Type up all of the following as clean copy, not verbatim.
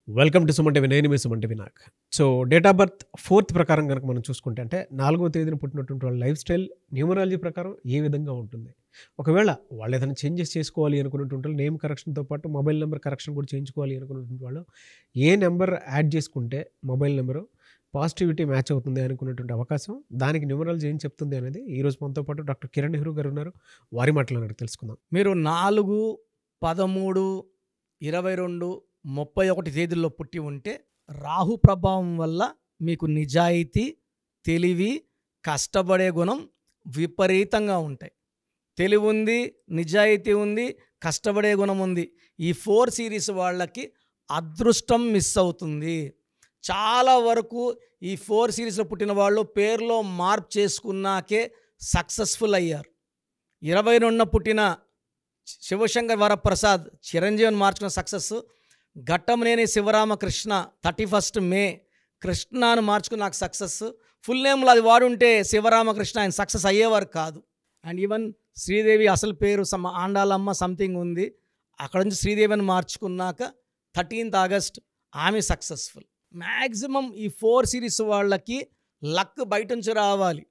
Welcome to Suman TV. నేను మీ Suman TV Nag. So date of birth 4th ప్రకారం కనుక మనం చూసుకుంటే అంటే 4వ తేదీన పుట్టినటువంటి వాళ్ళ లైఫ్ స్టైల్ న్యూమరాలజీ ప్రకారం ఏ విధంగా ఉంటుంది. ఒకవేళ వాళ్ళు ఏదైనా చేంజెస్ చేసుకోవాలి అనుకున్నటువంటి వాళ్ళు నేమ్ కరెక్షన్తో పాటు మొబైల్ నెంబర్ కరెక్షన్ కూడా చేయించుకోవాలి అనుకున్నటువంటి వాళ్ళు ఏ నెంబర్ యాడ్ చేసుకుంటే మొబైల్ నెంబరు పాజిటివిటీ మ్యాచ్ అవుతుంది అనుకున్నటువంటి అవకాశం, దానికి న్యూమరాలజీ ఏం చెప్తుంది అనేది ఈరోజు మనతో పాటు డాక్టర్ కిరణ్ నెహ్రూ గారు ఉన్నారు. వారి మాటలు తెలుసుకుందాం. మీరు 4, 13, 22, 31 తేదీల్లో పుట్టి ఉంటే రాహు ప్రభావం వల్ల మీకు నిజాయితీ, తెలివి, కష్టపడే గుణం విపరీతంగా ఉంటాయి. తెలివి ఉంది, నిజాయితీ ఉంది, కష్టపడే గుణం ఉంది. ఈ 4 సిరీస్ వాళ్ళకి అదృష్టం మిస్ అవుతుంది. చాలా వరకు ఈ 4 సిరీస్లో పుట్టిన వాళ్ళు పేరులో మార్పు చేసుకున్నాకే సక్సెస్ఫుల్ అయ్యారు. 22న పుట్టిన శివశంకర్ వరప్రసాద్ చిరంజీవిని మార్చుకున్న సక్సెస్, ఘట్టంనేని శివరామకృష్ణ 31 మే కృష్ణను మార్చుకుని నాకు సక్సెస్. ఫుల్ నేమ్లో అది వాడుంటే శివరామకృష్ణ ఆయన సక్సెస్ అయ్యేవారు కాదు. అండ్ ఈవెన్ శ్రీదేవి అసలు పేరు ఆండాలమ్మ సంథింగ్ ఉంది, అక్కడ నుంచి శ్రీదేవిని మార్చుకున్నాక 13th ఆగస్ట్ ఆమె సక్సెస్ఫుల్. మ్యాక్సిమం ఈ 4 సిరీస్ వాళ్ళకి లక్ బయట నుంచి రావాలి.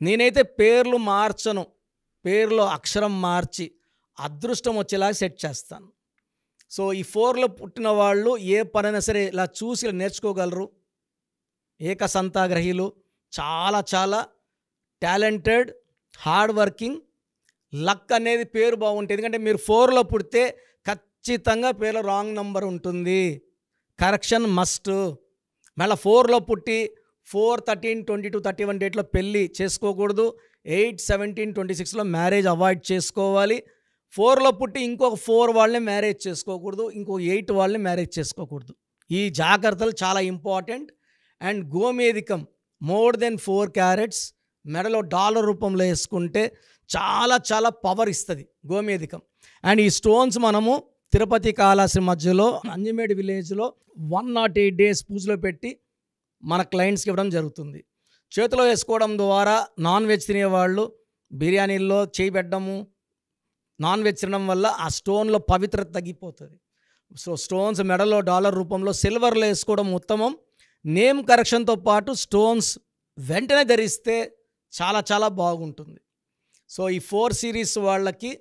నేనైతే పేర్లు మార్చను, పేర్లో అక్షరం మార్చి అదృష్టం వచ్చేలాగా సెట్ చేస్తాను. సో ఈ 4లో పుట్టిన వాళ్ళు ఏ పనైనా సరే ఇలా చూసి ఇలా నేర్చుకోగలరు. ఏకసంతాగ్రహీలు, చాలా చాలా టాలెంటెడ్, హార్డ్ వర్కింగ్. లక్ అనేది పేరు బాగుంటుంది. ఎందుకంటే మీరు 4లో పుడితే ఖచ్చితంగా పేరులో రాంగ్ నెంబర్ ఉంటుంది, కరెక్షన్ మస్ట్. మళ్ళీ 4లో పుట్టి 4, 13, 22, 31 డేట్లో పెళ్ళి చేసుకోకూడదు. 8, 17, 26లో మ్యారేజ్ అవాయిడ్ చేసుకోవాలి. 4లో పుట్టి ఇంకొక 4 వాళ్ళని మ్యారేజ్ చేసుకోకూడదు, ఇంకొక 8 వాళ్ళని మ్యారేజ్ చేసుకోకూడదు. ఈ జాగ్రత్తలు చాలా ఇంపార్టెంట్. అండ్ గోమేధికం మోర్ దెన్ 4 క్యారెట్స్ మెడలో డాలర్ రూపంలో వేసుకుంటే చాలా చాలా పవర్ ఇస్తుంది గోమేధికం. అండ్ ఈ స్టోన్స్ మనము తిరుపతి కాళహస్తి మధ్యలో అంజమేడ్ విలేజ్లో 108 days పూజలో పెట్టి మన క్లయింట్స్కి ఇవ్వడం జరుగుతుంది. చేతిలో వేసుకోవడం ద్వారా నాన్ వెజ్ తినేవాళ్ళు బిర్యానీల్లో చేయి పెట్టడము, నాన్ వెజ్ తినడం వల్ల ఆ స్టోన్లో పవిత్రత తగ్గిపోతుంది. సో స్టోన్స్ మెడలో డాలర్ రూపంలో సిల్వర్లో వేసుకోవడం ఉత్తమం. నేమ్ కరెక్షన్తో పాటు స్టోన్స్ వెంటనే ధరిస్తే చాలా చాలా బాగుంటుంది. సో ఈ 4 సిరీస్ వాళ్ళకి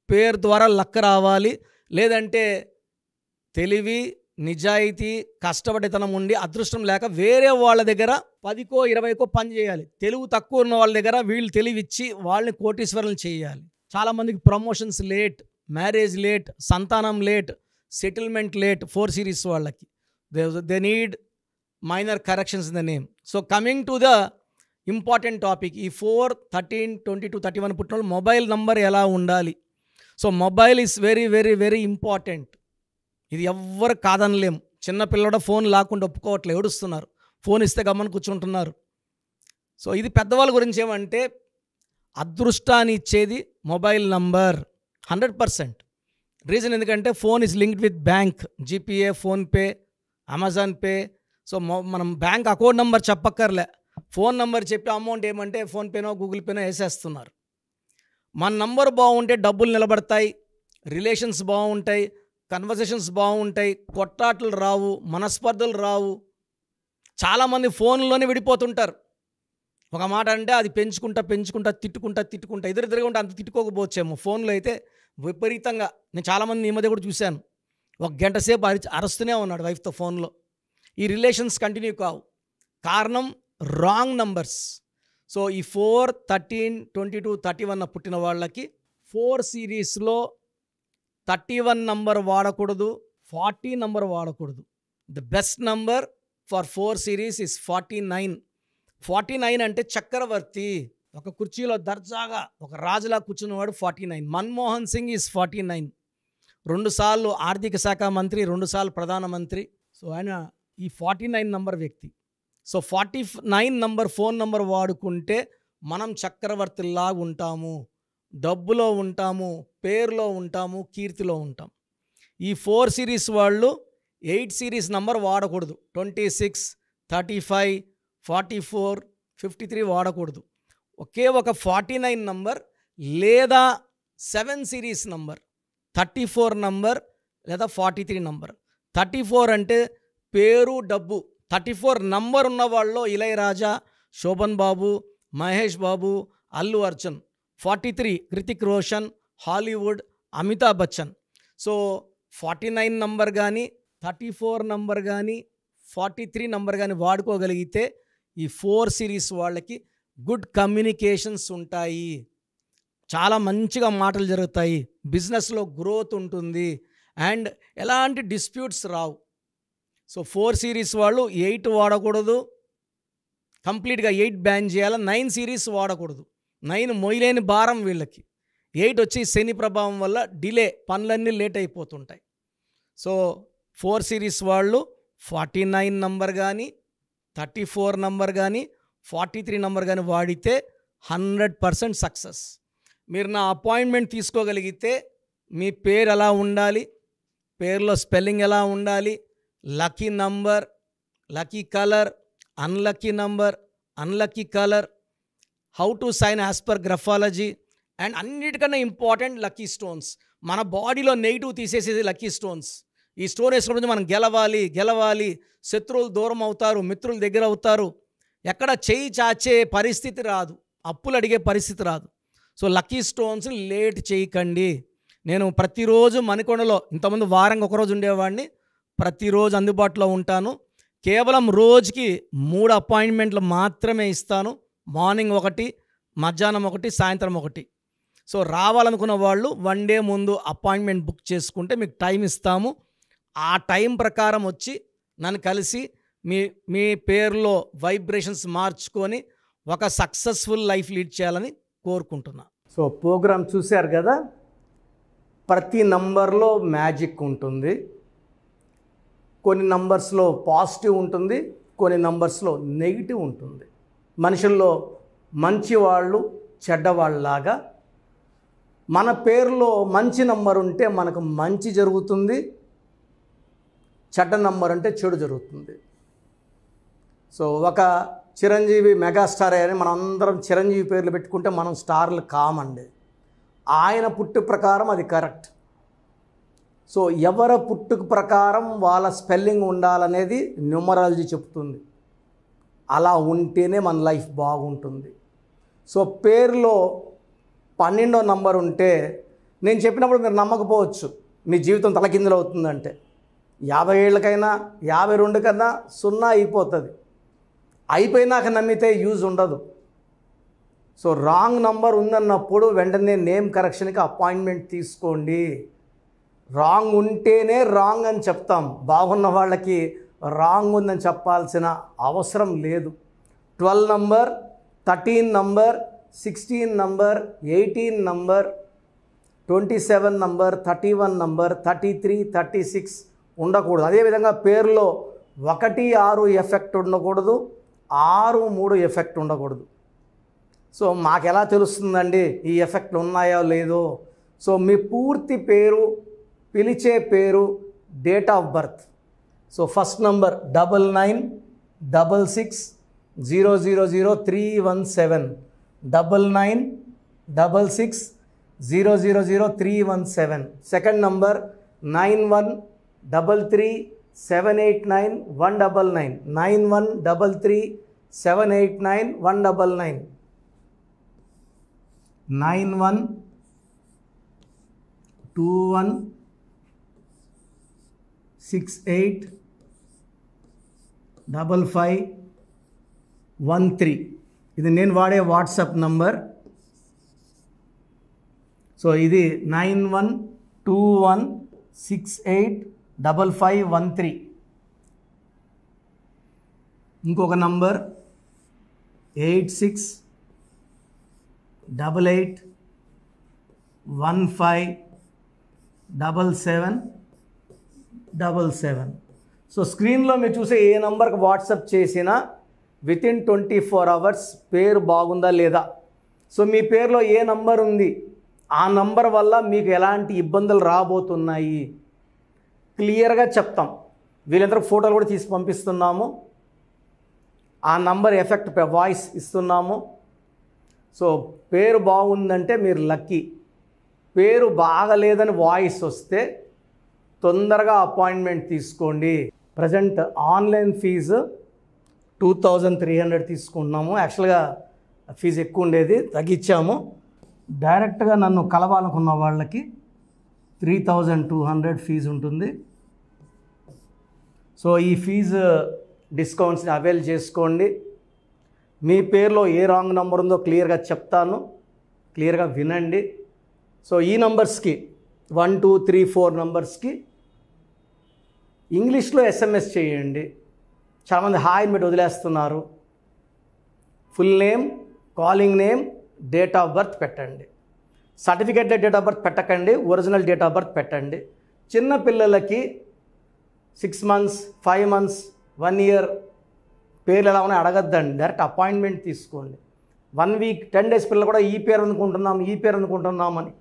పేరు ద్వారా లక్ రావాలి, లేదంటే తెలివి, నిజాయితీ, కష్టపడితనం ఉండి అదృష్టం లేక వేరే వాళ్ళ దగ్గర 10కో 20కో పని చేయాలి. తెలుగు తక్కువ ఉన్న వాళ్ళ దగ్గర వీళ్ళు తెలివిచ్చి వాళ్ళని కోటీశ్వరులను చేయాలి. చాలామందికి ప్రమోషన్స్ లేట్, మ్యారేజ్ లేట్, సంతానం లేట్, సెటిల్మెంట్ లేట్ 4 సిరీస్ వాళ్ళకి. They need minor corrections in the name. So coming to the important topic, ఈ 4, 13, 22, 31 పుట్టిన వాళ్ళు మొబైల్ నంబర్ ఎలా ఉండాలి. So mobile is very very very important. ఇది ఎవ్వరు కాదనలేం. చిన్నపిల్లడ ఫోన్ లాక్కుండా ఒప్పుకోవట్లేదు, ఏడుస్తున్నారు. ఫోన్ ఇస్తే గమ్మని కూర్చుంటున్నారు. సో ఇది పెద్దవాళ్ళ గురించి ఏమంటే అదృష్టాన్ని ఇచ్చేది మొబైల్ నంబర్ 100%. రీజన్ ఎందుకంటే phone is linked with bank, GPay, PhonePe, Amazon pay. So మనం బ్యాంక్ అకౌంట్ నెంబర్ చెప్పక్కర్లే, ఫోన్ నెంబర్ చెప్పి అమౌంట్ ఏమంటే ఫోన్పేనో గూగుల్ పేనో వేసేస్తున్నారు. మన నంబర్ బాగుంటే డబ్బులు నిలబడతాయి, రిలేషన్స్ బాగుంటాయి, కన్వర్సేషన్స్ బాగుంటాయి, కొట్టాట్లు రావు, మనస్పర్ధలు రావు. చాలామంది ఫోన్లోనే విడిపోతుంటారు. ఒక మాట అంటే అది పెంచుకుంటా తిట్టుకుంటా ఎదురుగా ఉంటే అంత తిట్టుకోకపోవచ్చేమో. ఫోన్లో అయితే విపరీతంగా, నేను చాలామంది ఈ మధ్య కూడా చూశాను, 1 గంట సేపు అరుస్తూనే ఉన్నాడు వైఫ్తో ఫోన్లో. ఈ రిలేషన్స్ కంటిన్యూ కావు. కారణం రాంగ్ నంబర్స్. సో ఈ 4, 13, 22, 31 పుట్టిన వాళ్ళకి 4 సిరీస్లో 31 నంబర్ వాడకూడదు, 40 నంబర్ వాడకూడదు. The best number for 4 series is 49. 49 అంటే చక్రవర్తి, ఒక కుర్చీలో దర్జాగా ఒక రాజులా కూర్చున్నవాడు 49. మన్మోహన్ సింగ్ ఈజ్ 49. 2 సార్లు ఆర్థిక శాఖ మంత్రి, 2 సార్లు ప్రధానమంత్రి. సో ఆయన ఈ 49 నంబర్ వ్యక్తి. సో 49 నంబర్ ఫోన్ నంబర్ వాడుకుంటే మనం చక్రవర్తిలా ఉంటాము, డబ్బులో ఉంటాము, పేరులో ఉంటాము, కీర్తిలో ఉంటాం. ఈ 4 సిరీస్ వాళ్ళు 8 సిరీస్ నంబర్ వాడకూడదు. 26, 35, 44, 53 వాడకూడదు. ఒకే ఒక 49 నంబర్ లేదా 7 సిరీస్ నంబర్, 34 నంబర్ లేదా 43 నంబర్. 34 అంటే పేరు డబ్బు 34 నంబర్ ఉన్న వాళ్ళలో Ilaiyaraaja, Sobhan Babu, Mahesh Babu, Allu Arjun. 43 Hrithik Roshan, Hollywood, Amitabh Bachchan. So 49 number కానీ 34 నంబర్ కానీ 43 నంబర్ కానీ వాడుకోగలిగితే ఈ 4 సిరీస్ వాళ్ళకి గుడ్ కమ్యూనికేషన్స్ ఉంటాయి, చాలా మంచిగా మాటలు జరుగుతాయి, బిజినెస్లో గ్రోత్ ఉంటుంది అండ్ ఎలాంటి డిస్ప్యూట్స్ రావు. సో 4 సిరీస్ వాళ్ళు 8 వాడకూడదు, కంప్లీట్గా 8 బ్యాన్ చేయాలి. 9 సిరీస్ వాడకూడదు, 9 మొయ్యలేని భారం వీళ్ళకి. 8 వచ్చి శని ప్రభావం వల్ల డిలే, పనులన్నీ లేట్ అయిపోతుంటాయి. సో 4 సిరీస్ వాళ్ళు 49 నంబర్ కానీ 34 నంబర్ కానీ 43 నంబర్ కానీ వాడితే 100% సక్సెస్. మీరు నా అపాయింట్మెంట్ తీసుకోగలిగితే మీ పేరు ఎలా ఉండాలి, పేరులో స్పెల్లింగ్ ఎలా ఉండాలి, lucky number, lucky colour, unlucky number, unlucky colour, how to sign as per graphology and అన్నిటికన్నా ఇంపార్టెంట్ లక్కీ స్టోన్స్. మన బాడీలో నెగిటివ్ తీసేసేది లక్కీ స్టోన్స్. ఈ స్టోన్ వేసుకున్నప్పుడు మనం గెలవాలి, శత్రువులు దూరం అవుతారు, మిత్రులు దగ్గర అవుతారు, ఎక్కడ చేయి చాచే పరిస్థితి రాదు, అప్పులు అడిగే పరిస్థితి రాదు. సో లక్కీ స్టోన్స్ని లేట్ చేయకండి. నేను ప్రతిరోజు మణికొండలో, ఇంతకుముందు వారంగా ఒకరోజు ఉండేవాడిని, ప్రతిరోజు అందుబాటులో ఉంటాను. కేవలం రోజుకి 3 అపాయింట్మెంట్లు మాత్రమే ఇస్తాను. మార్నింగ్ 1, మధ్యాహ్నం 1, సాయంత్రం 1. సో రావాలనుకున్న వాళ్ళు 1 డే ముందు అపాయింట్మెంట్ బుక్ చేసుకుంటే మీకు టైం ఇస్తాము. ఆ టైం ప్రకారం వచ్చి నన్ను కలిసి మీ పేరులో వైబ్రేషన్స్ మార్చుకొని ఒక సక్సెస్ఫుల్ లైఫ్ లీడ్ చేయాలని కోరుకుంటున్నా. సో ప్రోగ్రామ్ చూశారు కదా, ప్రతి నంబర్లో మ్యాజిక్ ఉంటుంది. కొన్ని నంబర్స్లో పాజిటివ్ ఉంటుంది, కొన్ని నంబర్స్లో నెగిటివ్ ఉంటుంది. మనుషుల్లో మంచివాళ్ళు చెడ్డవాళ్ళలాగా మన పేరులో మంచి నంబర్ ఉంటే మనకు మంచి జరుగుతుంది, చెడ్డ నంబర్ అంటే చెడు జరుగుతుంది. సో ఒక చిరంజీవి మెగాస్టార్ అని మనం అందరం చిరంజీవి పేర్లు పెట్టుకుంటే మనం స్టార్లు కామండి. ఆయన పుట్టు ప్రకారం అది కరెక్ట్. సో ఎవరి పుట్టుక ప్రకారం వాళ్ళ స్పెల్లింగ్ ఉండాలనేది న్యూమరాలజీ చెప్తుంది. అలా ఉంటేనే మన లైఫ్ బాగుంటుంది. సో పేరులో 12వ నంబర్ ఉంటే నేను చెప్పినప్పుడు మీరు నమ్మకపోవచ్చు, మీ జీవితం తలకిందులు అవుతుందంటే. 50 ఏళ్ళకైనా 52 కన్నా 0 అయిపోతుంది. అయిపోయినాక నమ్మితే యూజ్ ఉండదు. సో రాంగ్ నంబర్ ఉందన్నప్పుడు వెంటనే నేమ్ కరెక్షన్కి అపాయింట్మెంట్ తీసుకోండి. రాంగ్ ఉంటేనే రాంగ్ అని చెప్తాం, బాగున్న వాళ్ళకి రాంగ్ ఉందని చెప్పాల్సిన అవసరం లేదు. 12 number, 13 number, 16 number, 18 number, 27 number, 31 number, 33, 36 ఉండకూడదు. అదేవిధంగా పేరులో 1, 6 ఎఫెక్ట్ ఉండకూడదు, 6, 3 ఎఫెక్ట్ ఉండకూడదు. సో మాకు ఎలా తెలుస్తుందండి ఈ ఎఫెక్ట్లు ఉన్నాయో లేదో? సో మీ పూర్తి పేరు, పిలిచే పేరు, date of birth. So first number 9966000317, 9966000317. Second number 9133789199, 9133789199, 9121685513. ఇది నేను వాడే వాట్సాప్ నంబర్. సో ఇది 9121685513. ఇంకొక నంబర్ 8688157777. సో స్క్రీన్లో మీరు చూసే ఏ నంబర్కి వాట్సాప్ చేసినా వితిన్ 24 అవర్స్ పేరు బాగుందా లేదా, సో మీ పేరులో ఏ నంబర్ ఉంది, ఆ నంబర్ వల్ల మీకు ఎలాంటి ఇబ్బందులు రాబోతున్నాయి క్లియర్గా చెప్తాం. వీళ్ళందరూ ఫోటోలు కూడా తీసి పంపిస్తున్నాము. ఆ నంబర్ ఎఫెక్ట్ వాయిస్ ఇస్తున్నాము. సో పేరు బాగుందంటే మీరు లక్కీ. పేరు బాగలేదని వాయిస్ వస్తే తొందరగా అపాయింట్మెంట్ తీసుకోండి. ప్రజెంట్ ఆన్లైన్ ఫీజు 2300 తీసుకుంటున్నాము. యాక్చువల్గా ఫీజు ఎక్కువ ఉండేది, తగ్గించాము. డైరెక్ట్గా నన్ను కలవాలనుకున్న వాళ్ళకి 3200 ఫీజు ఉంటుంది. సో ఈ ఫీజు డిస్కౌంట్స్ని అవైల్ చేసుకోండి. మీ పేరులో ఏ రాంగ్ నెంబర్ ఉందో క్లియర్గా చెప్తాను, క్లియర్గా వినండి. సో ఈ నంబర్స్కి 1 2 3 4 నంబర్స్కి ఇంగ్లీష్లో SMS చేయండి. చాలామంది హాయ్ పెట్టి వదిలేస్తున్నారు. Full name, calling name, date of birth పెట్టండి. సర్టిఫికేట్ డేట్ ఆఫ్ బర్త్ పెట్టకండి, ఒరిజినల్ డేట్ ఆఫ్ బర్త్ పెట్టండి. చిన్న పిల్లలకి 6 months 5 months 1 year పేర్లు ఎలా ఉన్నాయి అడగద్దండి, డైరెక్ట్ అపాయింట్మెంట్ తీసుకోండి. 1 week 10 days పిల్లలు కూడా ఈ పేరు అనుకుంటున్నామని.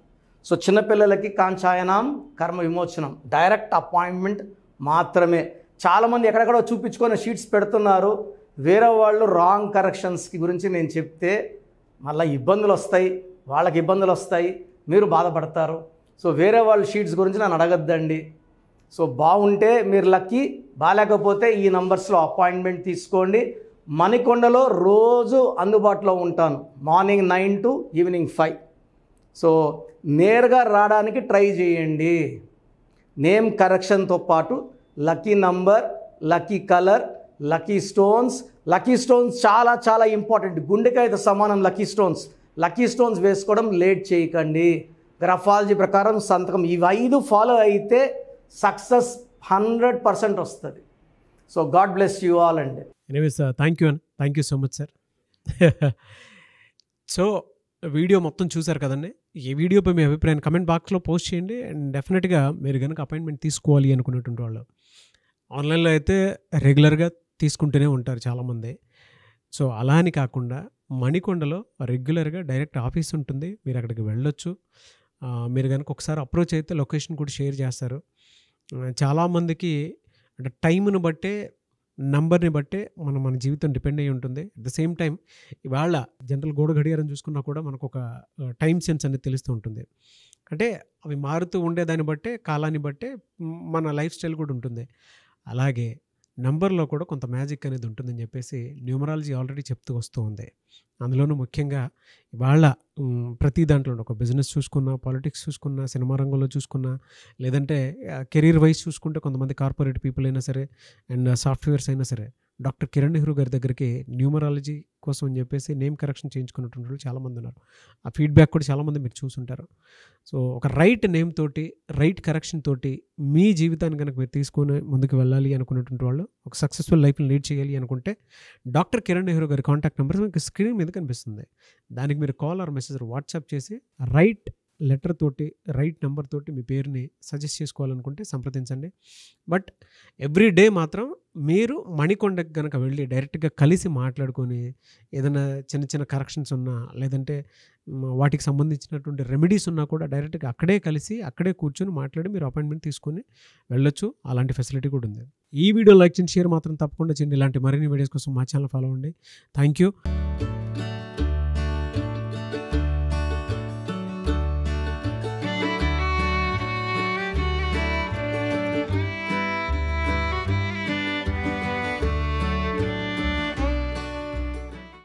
సో చిన్నపిల్లలకి కాంచాయనం కర్మ విమోచనం, డైరెక్ట్ అపాయింట్మెంట్ మాత్రమే. చాలామంది ఎక్కడెక్కడో చూపించుకొని షీట్స్ పెడుతున్నారు. వేరే వాళ్ళు రాంగ్ కరెక్షన్స్కి గురించి నేను చెప్తే మళ్ళీ ఇబ్బందులు వస్తాయి, వాళ్ళకి ఇబ్బందులు వస్తాయి, మీరు బాధపడతారు. సో వేరే వాళ్ళ షీట్స్ గురించి నన్ను అడగద్దండి. సో బాగుంటే మీరు లక్కీ, బాగాలేకపోతే ఈ నంబర్స్లో అపాయింట్మెంట్ తీసుకోండి. మణికొండలో రోజు అందుబాటులో ఉంటాను, మార్నింగ్ 9 to evening 5. సో నేరుగా రావడానికి ట్రై చేయండి. నేమ్ కరెక్షన్తో పాటు lucky number, lucky colour, lucky stones చాలా చాలా ఇంపార్టెంట్. గుండెకాయతో సమానం లక్కీ స్టోన్స్ వేసుకోవడం లేట్ చేయకండి. గ్రఫాలజీ ప్రకారం సంతకం, ఇవి 5 ఫాలో అయితే సక్సెస్ 100% వస్తుంది. So God bless you all అండి. Anyways thank you so much sir. So video మొత్తం చూసారు కదండి. ఈ వీడియోపై మీ అభిప్రాయాన్ని కమెంట్ బాక్స్లో పోస్ట్ చేయండి. అండ్ డెఫినెట్గా మీరు కనుక అపాయింట్మెంట్ తీసుకోవాలి అనుకునేటువంటి వాళ్ళు ఆన్లైన్లో అయితే రెగ్యులర్గా తీసుకుంటూనే ఉంటారు చాలామంది. సో అలా అని కాకుండా మణికొండలో రెగ్యులర్గా డైరెక్ట్ ఆఫీస్ ఉంటుంది, మీరు అక్కడికి వెళ్ళొచ్చు. మీరు కనుక ఒకసారి అప్రోచ్ అయితే లొకేషన్ కూడా షేర్ చేస్తారు. చాలామందికి అంటే టైంను బట్టే, నంబర్ని బట్టే మన జీవితం డిపెండ్ అయ్యి ఉంటుంది. అట్ ద సేమ్ టైం ఇవాళ జనరల్ గోడ గడియారం చూసుకున్నా కూడా మనకు ఒక టైం సెన్స్ అనేది తెలుస్తూ ఉంటుంది. అంటే అవి మారుతూ ఉండేదాన్ని బట్టే, కాలాన్ని బట్టే మన లైఫ్ స్టైల్ కూడా ఉంటుంది. అలాగే నంబర్లో కూడా కొంత మ్యాజిక్ అనేది ఉంటుందని చెప్పేసి న్యూమరాలజీ ఆల్రెడీ చెప్తూ వస్తూ ఉంది. అందులోనూ ముఖ్యంగా ఇవాళ ప్రతి దాంట్లో ఒక బిజినెస్ చూసుకున్నా, పాలిటిక్స్ చూసుకున్నా, సినిమా రంగంలో చూసుకున్నా, లేదంటే కెరీర్ వైజ్ చూసుకుంటే కొంతమంది కార్పొరేట్ పీపుల్ అయినా సరే అండ్ సాఫ్ట్వేర్స్ అయినా సరే డాక్టర్ కిరణ్ నెహ్రూ గారి దగ్గరికి న్యూమరాలజీ కోసం అని చెప్పేసి నేమ్ కరెక్షన్ చేయించుకున్నటువంటి వాళ్ళు చాలామంది ఉన్నారు. ఆ ఫీడ్బ్యాక్ కూడా చాలామంది మీరు చూసుంటారు. సో ఒక రైట్ నేమ్ తోటి, రైట్ కరెక్షన్ తోటి మీ జీవితాన్ని కనుక మీరు తీసుకొని ముందుకు వెళ్ళాలి అనుకున్నటువంటి వాళ్ళు, ఒక సక్సెస్ఫుల్ లైఫ్ని లీడ్ చేయాలి అనుకుంటే డాక్టర్ కిరణ్ నెహ్రూ గారి కాంటాక్ట్ నెంబర్ మీకు స్క్రీన్ మీద కనిపిస్తుంది. దానికి మీరు కాల్ ఆర్ మెసేజ్ వాట్సాప్ చేసి రైట్ లెటర్ తోటి, రైట్ నెంబర్ తోటి మీ పేరుని సజెస్ట్ చేసుకోవాలనుకుంటే సంప్రదించండి. బట్ ఎవ్రీ డే మాత్రం మీరు మణికొండకి కనుక వెళ్ళి డైరెక్ట్గా కలిసి మాట్లాడుకొని ఏదైనా చిన్న చిన్న కరెక్షన్స్ ఉన్నా, లేదంటే వాటికి సంబంధించినటువంటి రెమెడీస్ ఉన్నా కూడా డైరెక్ట్గా అక్కడే కలిసి, అక్కడే కూర్చొని మాట్లాడి మీరు అపాయింట్మెంట్ తీసుకొని వెళ్ళొచ్చు. అలాంటి ఫెసిలిటీ కూడా ఉంది. ఈ వీడియో లైక్ చేయండి, షేర్ మాత్రం తప్పకుండా చేయండి. ఇలాంటి మరిన్ని వీడియోస్ కోసం మా ఛానల్ ఫాలో అవ్వండి. Thank you.